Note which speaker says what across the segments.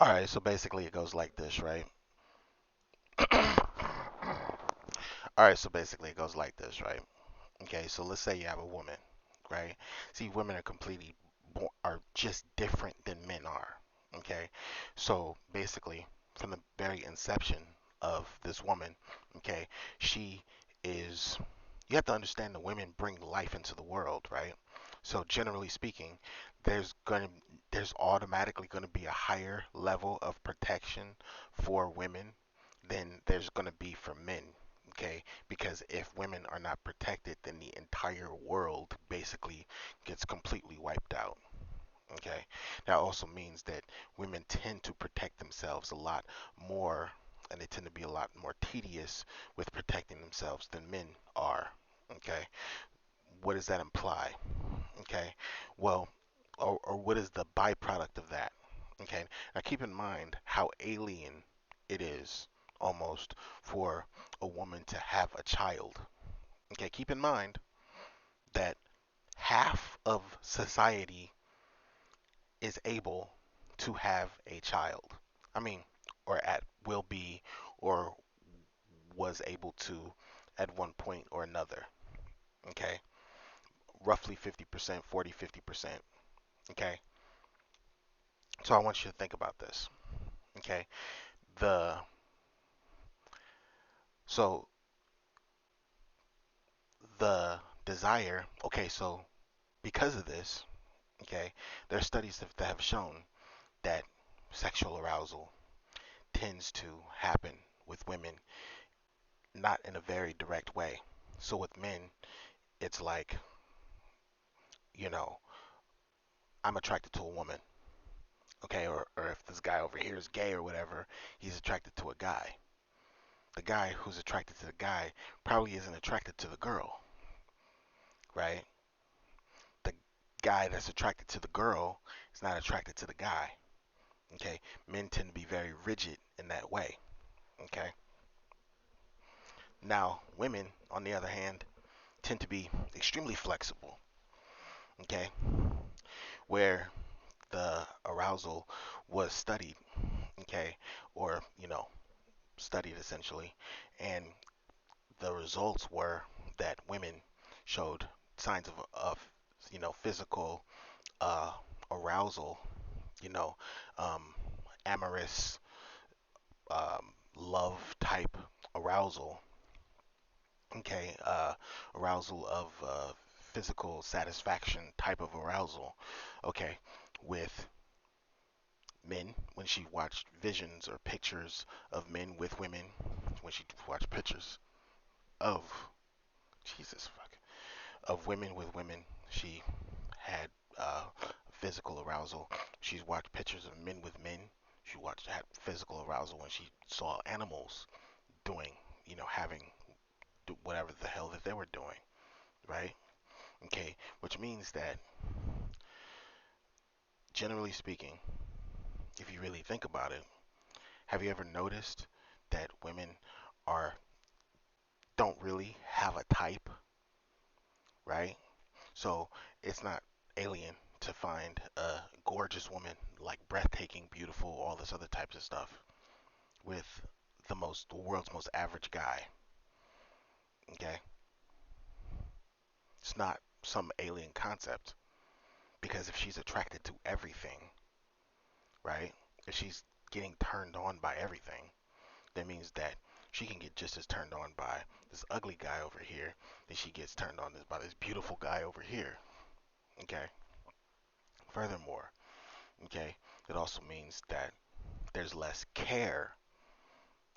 Speaker 1: All right, so basically it goes like this, right? All right, so basically it goes like this, right? Okay, so let's say you have a woman, right? See, women are completely are just different than men are. Okay, so basically, from the very inception of this woman, okay, she is. You have to understand that women bring life into the world, right? So generally speaking, there's gonna there's automatically gonna be a higher level of protection for women than there's gonna be for men. Okay, because if women are not protected, then the entire world basically gets completely wiped out. Okay, that also means that women tend to protect themselves a lot more, and they tend to be a lot more tedious with protecting themselves than men are. Okay, what does that imply? Okay, well, or what is the byproduct of that? Okay, now keep in mind how alien it is almost for a woman to have a child. Okay, keep in mind that half of society is able to have a child. I mean, or at will be, or was able to at one point or another. Okay, roughly 50%, 40, 50%. Okay, so I want you to think about this. Okay, the so the desire. Okay, so because of this, okay, there are studies that have shown that sexual arousal tends to happen with women, not in a very direct way. So with men, it's like, you know, I'm attracted to a woman, okay, or if this guy over here is gay or whatever, he's attracted to a guy. The guy who's attracted to the guy probably isn't attracted to the girl, right? The guy that's attracted to the girl is not attracted to the guy, okay? Men tend to be very rigid in that way, okay? Now, women, on the other hand, tend to be extremely flexible, okay? Where the arousal was studied, okay, or studied essentially, and the results were that women showed signs of physical uh, arousal, you know, um, amorous love type arousal, okay, arousal of physical satisfaction type of arousal, okay, with men when she watched visions or pictures of men with women, when she watched pictures of Jesus fuck of women with women, she had physical arousal. She's watched pictures of men with men. She watched had physical arousal when she saw animals doing, having whatever the hell that they were doing, right? Okay, which means that generally speaking, if you really think about it, have you ever noticed that women are don't really have a type, right? So it's not alien to find a gorgeous woman, like breathtaking, beautiful, all this other types of stuff, with the world's most average guy. Okay, it's not some alien concept because if she's attracted to everything, right? If she's getting turned on by everything, that means that she can get just as turned on by this ugly guy over here that she gets turned on by this beautiful guy over here. Okay. Furthermore, okay, it also means that there's less care,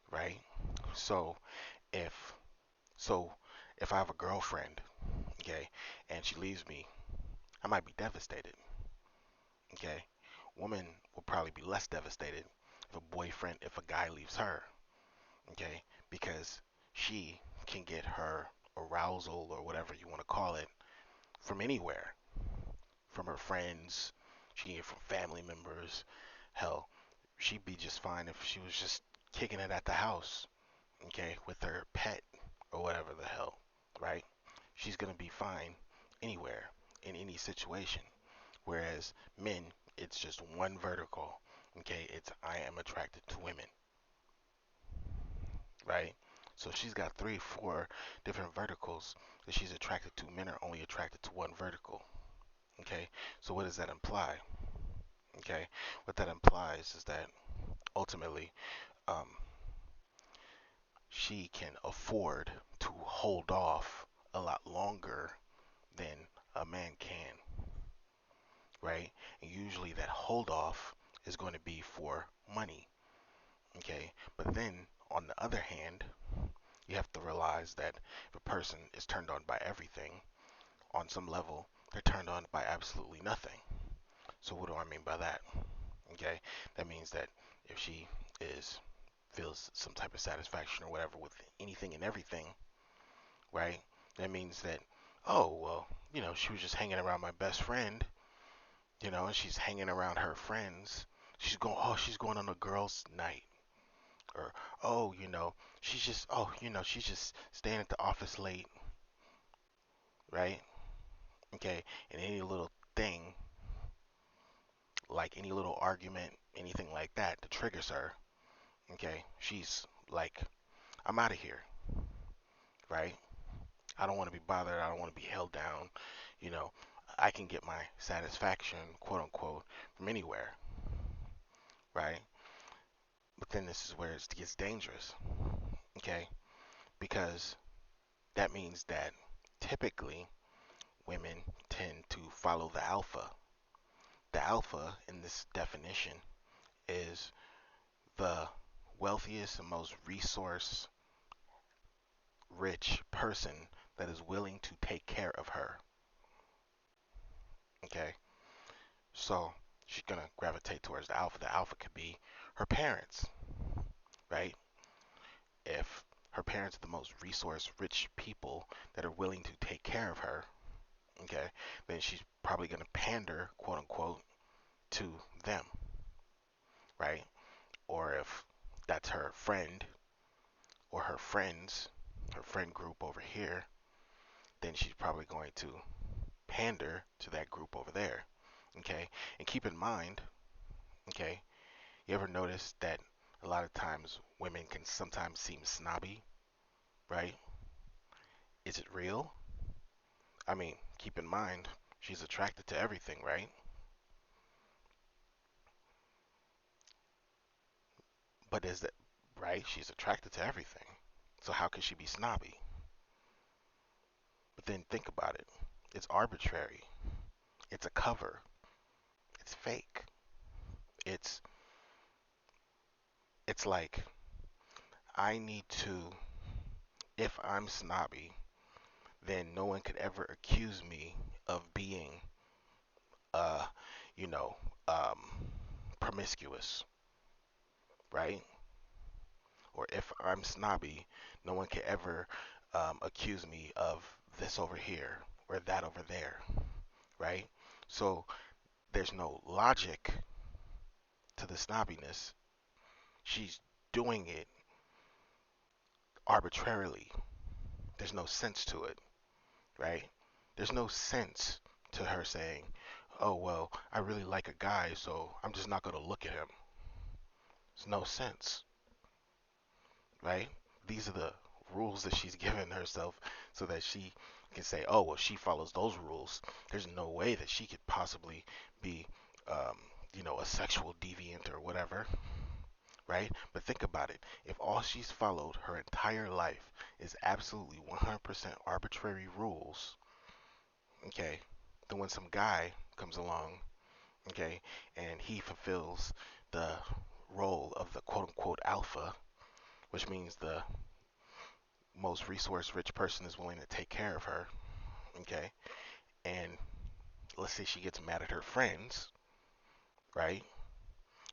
Speaker 1: right? So if so if I have a girlfriend, okay, and she leaves me, I might be devastated. Okay. Woman will probably be less devastated if a guy leaves her, okay, because she can get her arousal or whatever you want to call it from anywhere, from her friends, she can get it from family members. Hell, she'd be just fine if she was just kicking it at the house, okay, with her pet or whatever the hell, right? She's gonna be fine anywhere in any situation. Whereas men, it's just one vertical. Okay, it's I am attracted to women, right? So she's got three, four different verticals that she's attracted to. Men are only attracted to one vertical. Okay, so what does that imply? Okay, what that implies is that ultimately, um, she can afford to hold off a lot longer than a man can, right? And usually that hold off is going to be for money, okay? But then on the other hand, you have to realize that if a person is turned on by everything, on some level, they're turned on by absolutely nothing. So what do I mean by that? Okay, that means that if she is feels some type of satisfaction or whatever with anything and everything, right? That means that, oh well, she was just hanging around my best friend, and she's hanging around her friends. She's going on a girls' night, or oh, she's just staying at the office late, right? Okay, and any little thing, like any little argument, anything like that, that triggers her, okay, she's like, I'm out of here, right? I don't want to be bothered. I don't want to be held down. You know, I can get my satisfaction, quote unquote, from anywhere, right? But then this is where it gets dangerous, okay? Because that means that typically women tend to follow the alpha. The alpha in this definition is the wealthiest and most resource rich person that is willing to take care of her, okay? So she's gonna gravitate towards the alpha. The alpha could be her parents, right? If her parents are the most resource rich people that are willing to take care of her, okay, then she's probably gonna pander, quote unquote, to them, right? Or if that's her friend or her friends, her friend group over here, then she's probably going to pander to that group over there, okay? And keep in mind, okay, you ever notice that a lot of times women can sometimes seem snobby, right? Is it real? I mean, keep in mind, she's attracted to everything, right? But is that right? She's attracted to everything. So how could she be snobby? But then think about it. It's arbitrary. It's a cover. It's fake. It's it's like I need to if I'm snobby, then no one could ever accuse me of being uh, you know, um promiscuous, right? Or if I'm snobby, no one can ever accuse me of this over here or that over there, right? So there's no logic to the snobbiness. She's doing it arbitrarily. There's no sense to it, right? There's no sense to her saying, oh, well, I really like a guy, so I'm just not going to look at him. There's no sense, right? These are the rules that she's given herself so that she can say, oh, well, she follows those rules. There's no way that she could possibly be, um, a sexual deviant or whatever, right? But think about it. If all she's followed her entire life is absolutely 100% arbitrary rules, okay, then when some guy comes along, okay, and he fulfills the role of the quote unquote alpha, which means the most resource rich person is willing to take care of her, okay? And let's say she gets mad at her friends, right?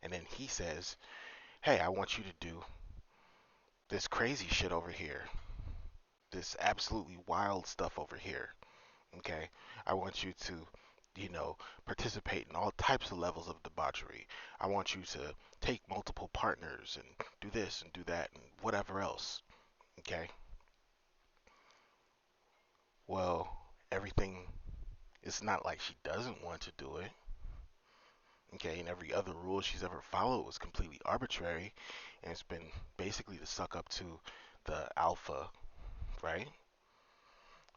Speaker 1: And then he says, hey, I want you to do this crazy shit over here, this absolutely wild stuff over here, okay? I want you to, participate in all types of levels of debauchery. I want you to take multiple partners and do this and do that and whatever else, okay? Well, everything, it's not like she doesn't want to do it. Okay, and every other rule she's ever followed was completely arbitrary, and it's been basically to suck up to the alpha, right?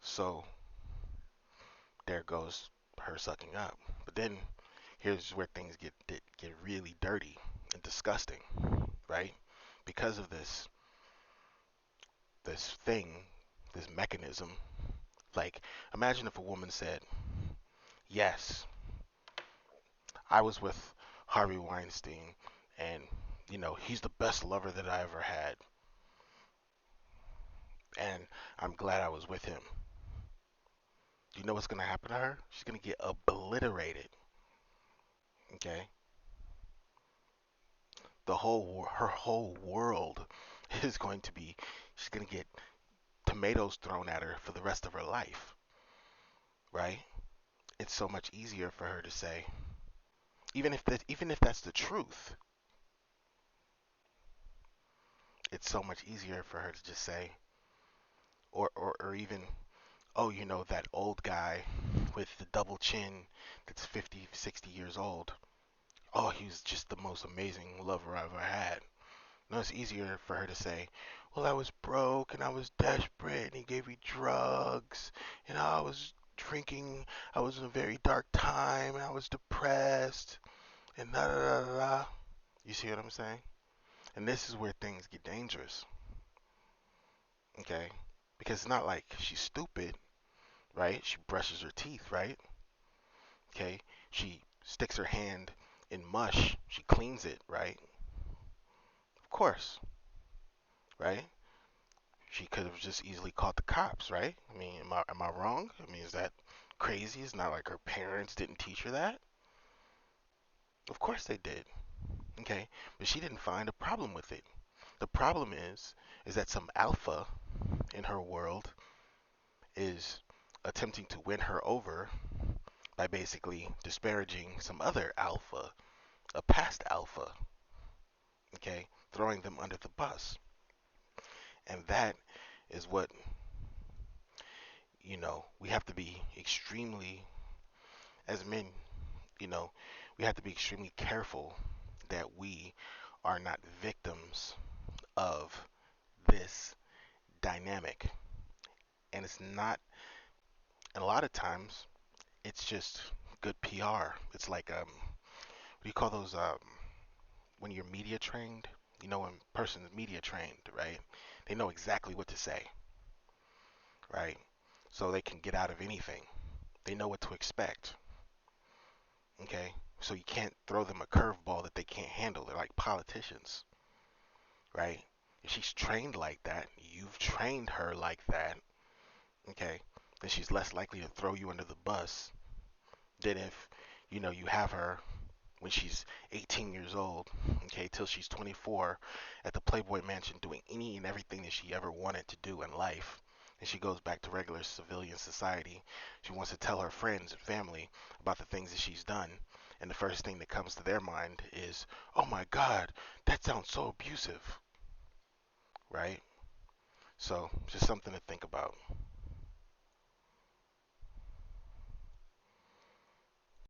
Speaker 1: So there goes her sucking up. But then here's where things get really dirty and disgusting, right? Because of this thing, this mechanism. Like, imagine if a woman said, "Yes, I was with Harvey Weinstein, and he's the best lover that I ever had, and I'm glad I was with him." You know what's gonna happen to her? She's gonna get obliterated. Okay, her whole world is going to be. She's gonna get tomatoes thrown at her for the rest of her life, right? It's so much easier for her to say, even if that's the truth, it's so much easier for her to just say, or even, oh, that old guy with the double chin that's 50, 60 years old. Oh, he was just the most amazing lover I've ever had. No, it's easier for her to say, well, I was broke and I was desperate and he gave me drugs and I was drinking. I was in a very dark time and I was depressed and da da da da. Da. You see what I'm saying? And this is where things get dangerous, okay? Because it's not like she's stupid, right? She brushes her teeth, right? Okay? She sticks her hand in mush, she cleans it, right? Of course, right? She could have just easily called the cops, right? I mean, am I wrong? I mean, is that crazy? It's not like her parents didn't teach her that. Of course they did. Okay, but she didn't find a problem with it. The problem is that some alpha in her world is attempting to win her over by basically disparaging some other alpha, a past alpha, okay, throwing them under the bus. And that is what, we have to be extremely, as men, you know, we have to be extremely careful that we are not victims of this dynamic. And it's not, and a lot of times, it's just good PR. It's like, what do you call those, when you're media trained? When a person's media trained, right? They know exactly what to say, right? So they can get out of anything. They know what to expect, okay? So you can't throw them a curveball that they can't handle. They're like politicians, right? If she's trained like that, you've trained her like that, okay, then she's less likely to throw you under the bus than if, you have her when she's 18 years old, okay, till she's 24 at the Playboy Mansion doing any and everything that she ever wanted to do in life. And she goes back to regular civilian society. She wants to tell her friends and family about the things that she's done. And the first thing that comes to their mind is, oh my God, that sounds so abusive, right? So, just something to think about.